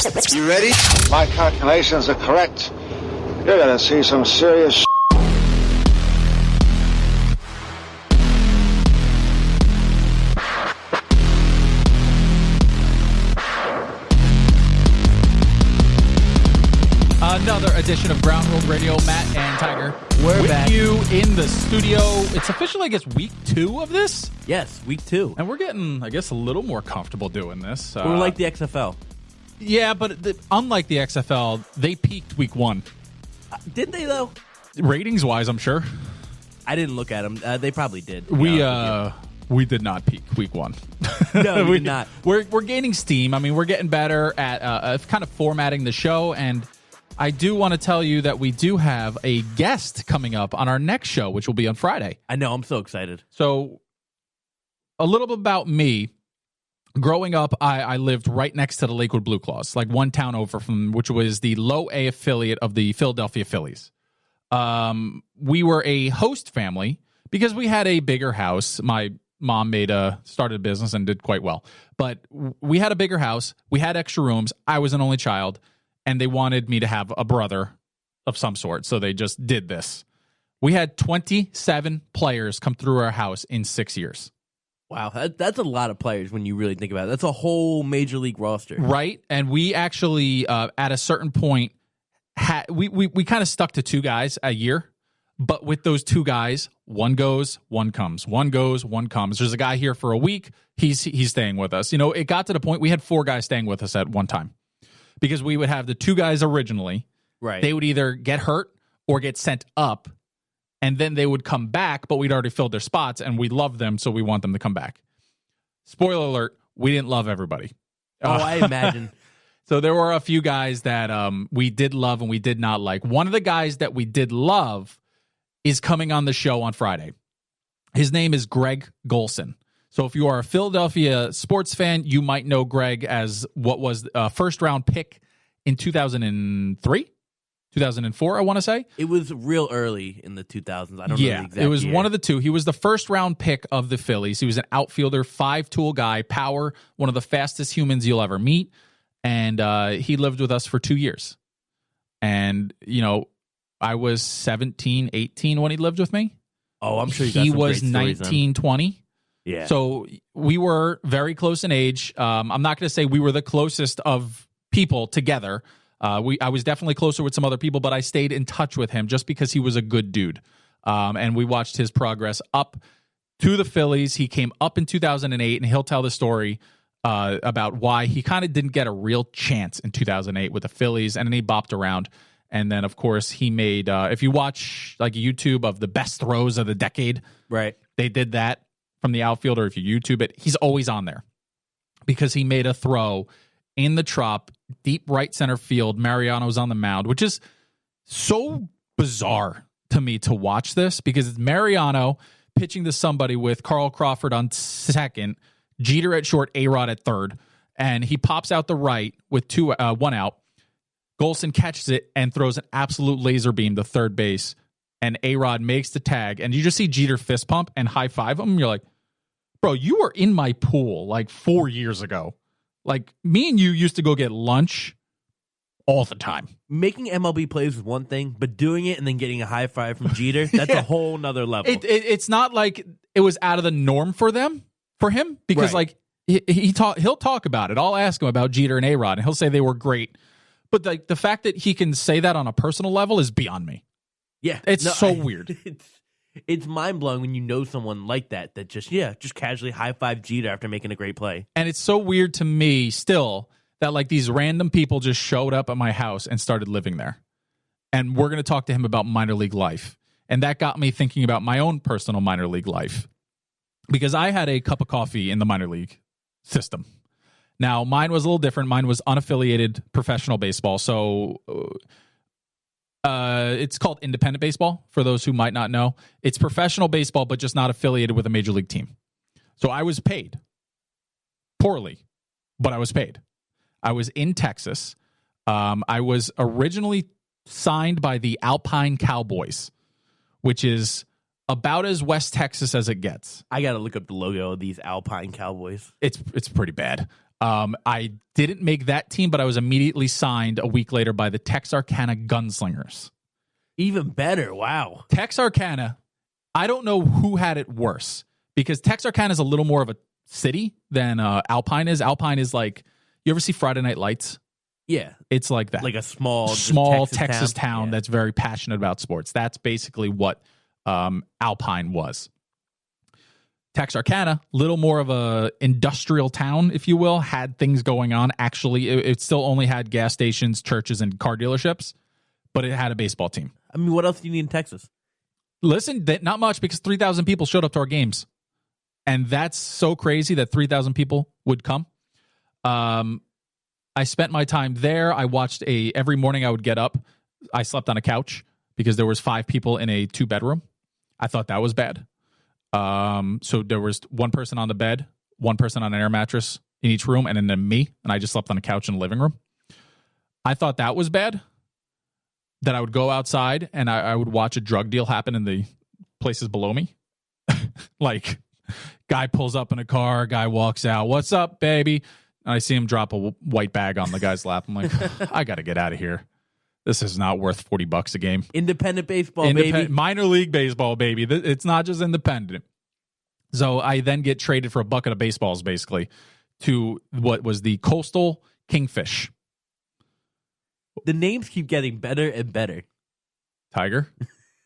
You ready? My calculations are correct. You're gonna see some serious Another edition of Ground World Radio. Matt and Tiger. We're back. With you in the studio. It's officially, I guess, week 2 of this. Yes, week 2. And we're getting, I guess, a little more comfortable doing this. We're like the XFL. Yeah, but unlike the XFL, they peaked week 1. Did they, though? Ratings-wise, I'm sure. I didn't look at them. They probably did. We did not peak week 1. No, we did not. We're gaining steam. I mean, we're getting better at kind of formatting the show, and I do want to tell you that we do have a guest coming up on our next show, which will be on Friday. I know. I'm so excited. So, a little bit about me. Growing up, I lived right next to the Lakewood Blue Claws, like one town over from, which was the low A affiliate of the Philadelphia Phillies. We were a host family because we had a bigger house. My mom started a business and did quite well. But we had a bigger house. We had extra rooms. I was an only child. And they wanted me to have a brother of some sort, so they just did this. We had 27 players come through our house in 6 years. Wow, that's a lot of players when you really think about it. That's a whole major league roster. Right, and we actually, at a certain point, we kind of stuck to 2 guys a year, but with those 2 guys, one goes, one comes. One goes, one comes. There's a guy here for a week. He's staying with us. You know, it got to the point we had 4 guys staying with us at one time. Because we would have the 2 guys originally. Right. They would either get hurt or get sent up, and then they would come back, but we'd already filled their spots, and we love them, so we want them to come back. Spoiler alert, we didn't love everybody. Oh, I imagine. So there were a few guys that we did love and we did not like. One of the guys that we did love is coming on the show on Friday. His name is Greg Golson. So if you are a Philadelphia sports fan, you might know Greg as what was a first-round pick in 2003, 2004, I want to say. It was real early in the 2000s. I don't know the exact it was year. one of the 2. He was the first-round pick of the Phillies. He was an outfielder, 5-tool guy, power, one of the fastest humans you'll ever meet. And he lived with us for 2 years. And, you know, I was 17, 18 when he lived with me. Oh, I'm sure he was 19, 20. Yeah. So we were very close in age. I'm not going to say we were the closest of people together. I was definitely closer with some other people, but I stayed in touch with him just because he was a good dude. And we watched his progress up to the Phillies. He came up in 2008, and he'll tell the story about why he kind of didn't get a real chance in 2008 with the Phillies, and then he bopped around. And then, of course, he made, if you watch like YouTube of the best throws of the decade, right? They did that. From the outfielder, if you YouTube it, he's always on there because he made a throw in the Trop, deep right center field. Mariano's on the mound, which is so bizarre to me to watch this because it's Mariano pitching to somebody with Carl Crawford on second, Jeter at short, A-Rod at third, and he pops out the right with 1 out. Golson catches it and throws an absolute laser beam to third base, and A-Rod makes the tag, and you just see Jeter fist pump and high five him. You're like, bro, you were in my pool like 4 years ago. Like, me and you used to go get lunch all the time. Making MLB plays is one thing, but doing it and then getting a high five from Jeter, that's a whole nother level. It's not like it was out of the norm for him, because right. like he'll talk about it. I'll ask him about Jeter and A-Rod, and he'll say they were great. But like the fact that he can say that on a personal level is beyond me. Yeah. It's so weird. It's mind-blowing when you know someone like that just casually high-five Jeter after making a great play. And it's so weird to me still that like these random people just showed up at my house and started living there. And we're going to talk to him about minor league life. And that got me thinking about my own personal minor league life. Because I had a cup of coffee in the minor league system. Now, mine was a little different. Mine was unaffiliated professional baseball. So it's called independent baseball, for those who might not know. It's professional baseball, but just not affiliated with a major league team. So I was paid. Poorly, but I was paid. I was in Texas. I was originally signed by the Alpine Cowboys, which is about as West Texas as it gets. I got to look up the logo of these Alpine Cowboys. It's pretty bad. I didn't make that team, but I was immediately signed a week later by the Texarkana Gunslingers. Even better. Wow. Texarkana, I don't know who had it worse because Texarkana is a little more of a city than Alpine is. Alpine is like, you ever see Friday Night Lights? Yeah. It's like that. Like a small Texas town yeah. that's very passionate about sports. That's basically what Alpine was. Texarkana, little more of a industrial town, if you will, had things going on. Actually, it still only had gas stations, churches, and car dealerships, but it had a baseball team. I mean, what else do you need in Texas? Listen, not much because 3,000 people showed up to our games. And that's so crazy that 3,000 people would come. I spent my time there. I watched every morning I would get up. I slept on a couch because there was 5 people in a 2-bedroom. I thought that was bad. So there was one person on the bed, one person on an air mattress in each room, and then me, and I just slept on a couch in the living room. I thought that was bad, that I would go outside and I would watch a drug deal happen in the places below me. Like, guy pulls up in a car, guy walks out, "What's up, baby?" And I see him drop a white bag on the guy's lap. I'm like, I got to get out of here. This is not worth $40 a game. Independent baseball, baby. Minor league baseball, baby. It's not just independent. So I then get traded for a bucket of baseballs, basically, to what was the Coastal Kingfish. The names keep getting better and better. Tiger.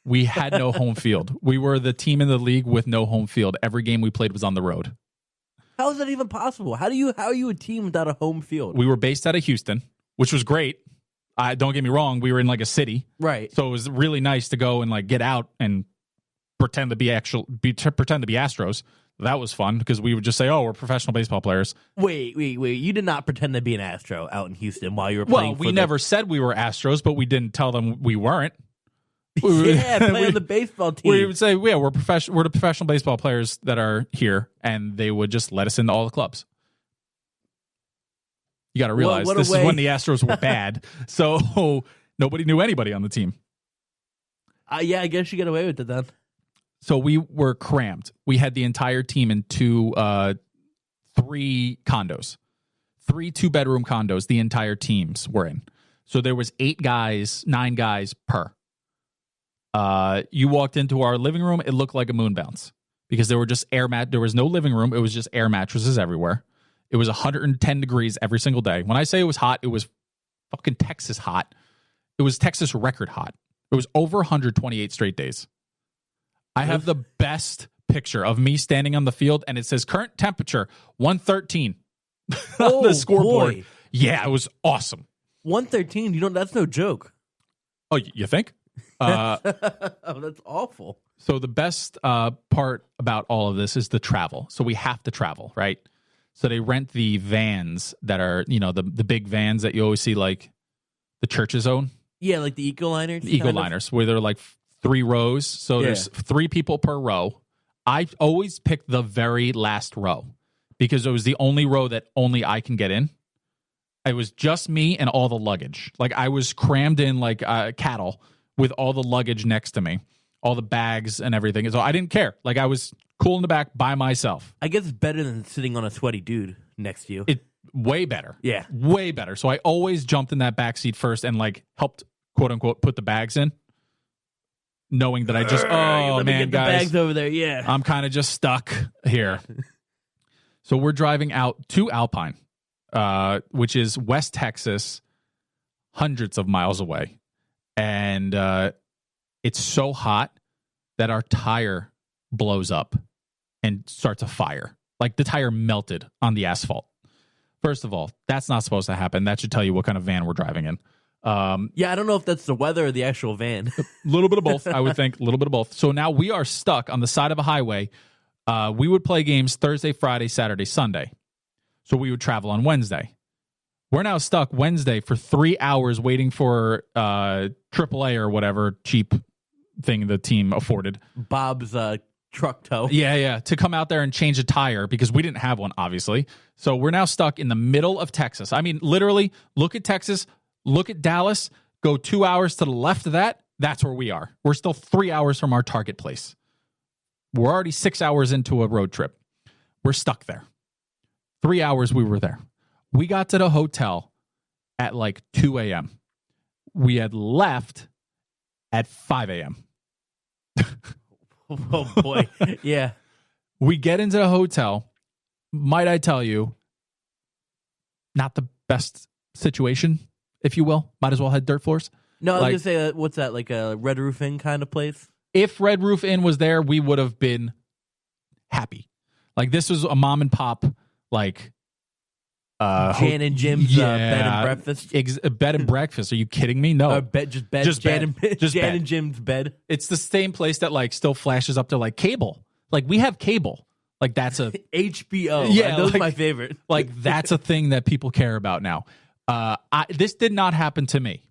We had no home field. We were the team in the league with no home field. Every game we played was on the road. How is that even possible? How are you a team without a home field? We were based out of Houston, which was great. Don't get me wrong, we were in like a city. Right. So it was really nice to go and like get out and pretend to be Astros. That was fun because we would just say, "Oh, we're professional baseball players." Wait. You did not pretend to be an Astro out in Houston while you were playing. Well, we never said we were Astros, but we didn't tell them we weren't. Yeah, play on the baseball team. We would say, "Yeah, we're the professional baseball players that are here," and they would just let us into all the clubs. You got to realize this is when the Astros were bad, so nobody knew anybody on the team. Yeah, I guess you get away with it then. So we were crammed. We had the entire team in 3 condos, 3 2-bedroom condos. The entire teams were in. So there was 9 guys per. You walked into our living room, it looked like a moon bounce because there were just there was no living room. It was just air mattresses everywhere. It was 110 degrees every single day. When I say it was hot, it was fucking Texas hot. It was Texas record hot. It was over 128 straight days. I have the best picture of me standing on the field, and it says current temperature 113 on the scoreboard. Boy. Yeah, it was awesome. 113, that's no joke. Oh, you think? Oh, that's awful. So the best part about all of this is the travel. So we have to travel, right? So they rent the vans that are, the big vans that you always see, like the churches own. Yeah, like the Ecoliners. The Ecoliners, where they're like 3 rows. So there's 3 people per row. I always pick the very last row because it was the only row that only I can get in. It was just me and all the luggage. Like I was crammed in like cattle with all the luggage next to me, all the bags and everything. So I didn't care. Like I was cool in the back by myself. I guess it's better than sitting on a sweaty dude next to you. Way better. Yeah. Way better. So I always jumped in that back seat first and like helped, quote unquote, put the bags in. Knowing that I just, let me get the guys, bags over there. Yeah. I'm kind of just stuck here. So we're driving out to Alpine, which is West Texas, hundreds of miles away. And it's so hot that our tire blows up and starts a fire. Like the tire melted on the asphalt. First of all, that's not supposed to happen. That should tell you what kind of van we're driving in. Yeah, I don't know if that's the weather or the actual van. A little bit of both, I would think. A little bit of both. So now we are stuck on the side of a highway. We would play games Thursday, Friday, Saturday, Sunday. So we would travel on Wednesday. We're now stuck Wednesday for 3 hours waiting for AAA or whatever cheap thing the team afforded. Bob's truck tow. Yeah, to come out there and change a tire because we didn't have one, obviously. So we're now stuck in the middle of Texas. I mean, literally, look at Texas, look at Dallas, go 2 hours to the left of that. That's where we are. We're still 3 hours from our target place. We're already 6 hours into a road trip. We're stuck there. 3 hours we were there. We got to the hotel at like 2 a.m. We had left at 5 a.m. Oh, boy. Yeah. We get into the hotel. Might I tell you, not the best situation, if you will. Might as well had dirt floors. No, I was going to say, what's that, like a Red Roof Inn kind of place? If Red Roof Inn was there, we would have been happy. Like, this was a mom and pop, like... Jan and Jim's bed and breakfast. Bed and breakfast. Are you kidding me? No, just bed. Jan and Jim's bed. It's the same place that like still flashes up to like cable. Like we have cable. Like that's a HBO. Yeah, those are my favorite. Like that's a thing that people care about now. This did not happen to me,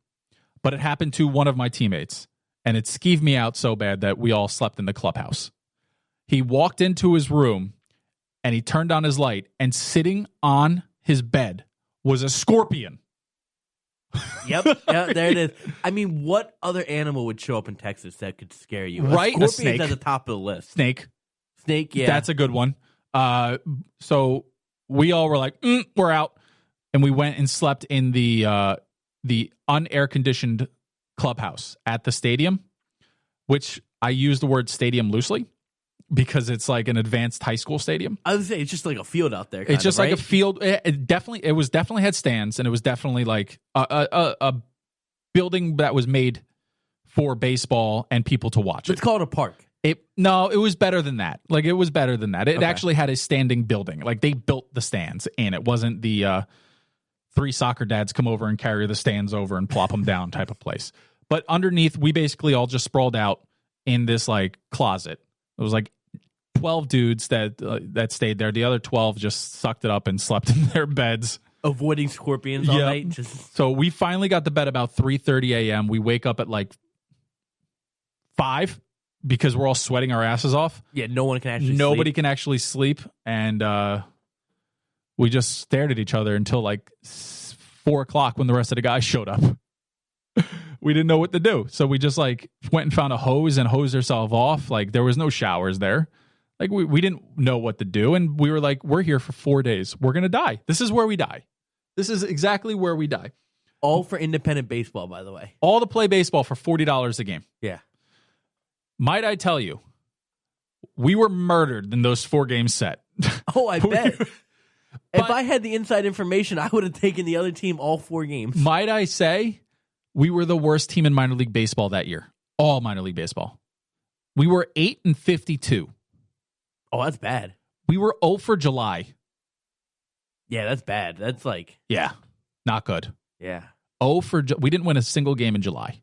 but it happened to one of my teammates, and it skeeved me out so bad that we all slept in the clubhouse. He walked into his room, and he turned on his light, and sitting on his bed was a scorpion. Yep. Yeah, there it is. I mean, what other animal would show up in Texas that could scare you? Right? A A scorpion's snake. at the top of the list. Snake. Snake, yeah. That's a good one. So we all were like, we're out. And we went and slept in the unair conditioned clubhouse at the stadium, which I use the word stadium loosely, because it's like an advanced high school stadium. I was saying it's just like a field out there. It's just right? like a field. It definitely had stands, and it was definitely like a building that was made for baseball and people to watch. Let's call it a park. It was better than that. Like it was better than that. It actually had a standing building. Like they built the stands in. It wasn't the 3 soccer dads come over and carry the stands over and plop them down type of place. But underneath, we basically all just sprawled out in this like closet. It was like 12 dudes that stayed there. The other 12 just sucked it up and slept in their beds, avoiding scorpions all night. So we finally got to bed about 3:30 a.m. We wake up at like 5 because we're all sweating our asses off. Yeah, nobody can actually sleep, and we just stared at each other until like 4 o'clock when the rest of the guys showed up. We didn't know what to do, so we just like went and found a hose and hosed ourselves off. Like there was no showers there. Like we didn't know what to do, and we were like, we're here for 4 days. We're gonna die. This is where we die. This is exactly where we die. All for independent baseball, by the way. All to play baseball for $40 a game. Yeah. Might I tell you, we were murdered in those 4 game set. Oh, I bet. If I had the inside information, I would have taken the other team all 4 games. Might I say, we were the worst team in minor league baseball that year. All minor league baseball. We were 8-52. Oh, that's bad. We were 0 for July. Yeah, that's bad. That's like... Yeah, not good. Yeah. 0 for... We didn't win a single game in July.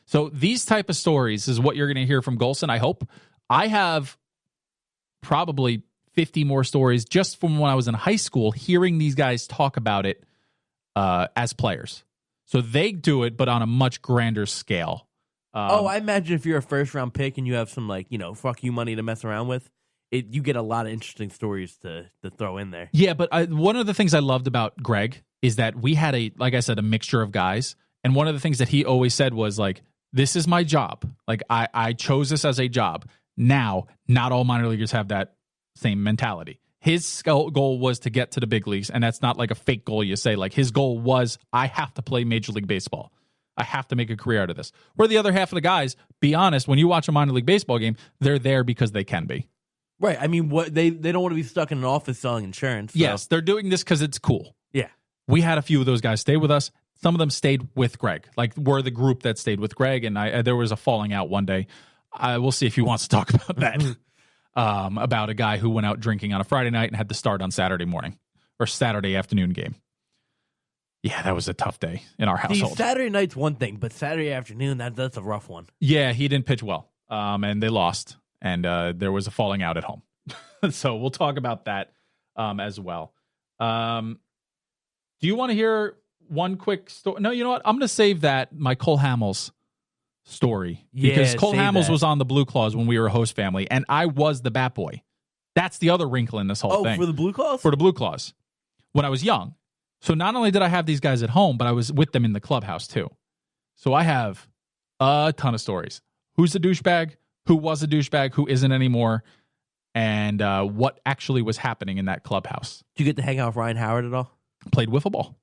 So these type of stories is what you're going to hear from Golson, I hope. I have probably 50 more stories just from when I was in high school, hearing these guys talk about it as players. So they do it, but on a much grander scale. I imagine if you're a first-round pick and you have some, like, fuck you money to mess around with, you get a lot of interesting stories to throw in there. Yeah, but one of the things I loved about Greg is that we had like I said, a mixture of guys. And one of the things that he always said was, like, this is my job. Like, I chose this as a job. Now, not all minor leaguers have that same mentality. His goal was to get to the big leagues, and that's not like a fake goal you say. Like, his goal was, I have to play Major League Baseball. I have to make a career out of this. Where the other half of the guys, be honest, when you watch a minor league baseball game, they're there because they can be. Right. I mean, what they don't want to be stuck in an office selling insurance. So. Yes, they're doing this because it's cool. Yeah. We had a few of those guys stay with us. Some of them stayed with Greg. Like, we're the group that stayed with Greg, and there was a falling out one day. We'll see if he wants to talk about that. About a guy who went out drinking on a Friday night and had to start on Saturday morning or Saturday afternoon game. Yeah, that was a tough day in our household. Saturday night's one thing, but Saturday afternoon, that's a rough one. Yeah, he didn't pitch well, and they lost, and there was a falling out at home. So we'll talk about that as well. Do you want to hear one quick story? No, you know what? I'm going to save that, my Cole Hamels story, because Cole Hamels was on the Blue Claws when we were a host family, and I was the bat boy. That's the other wrinkle in this whole thing. For the Blue Claws? For the Blue Claws. When I was young. So not only did I have these guys at home, but I was with them in the clubhouse too. So I have a ton of stories. Who's the douchebag? Who was a douchebag? Who isn't anymore? And what actually was happening in that clubhouse. Did you get to hang out with Ryan Howard at all? played wiffle ball.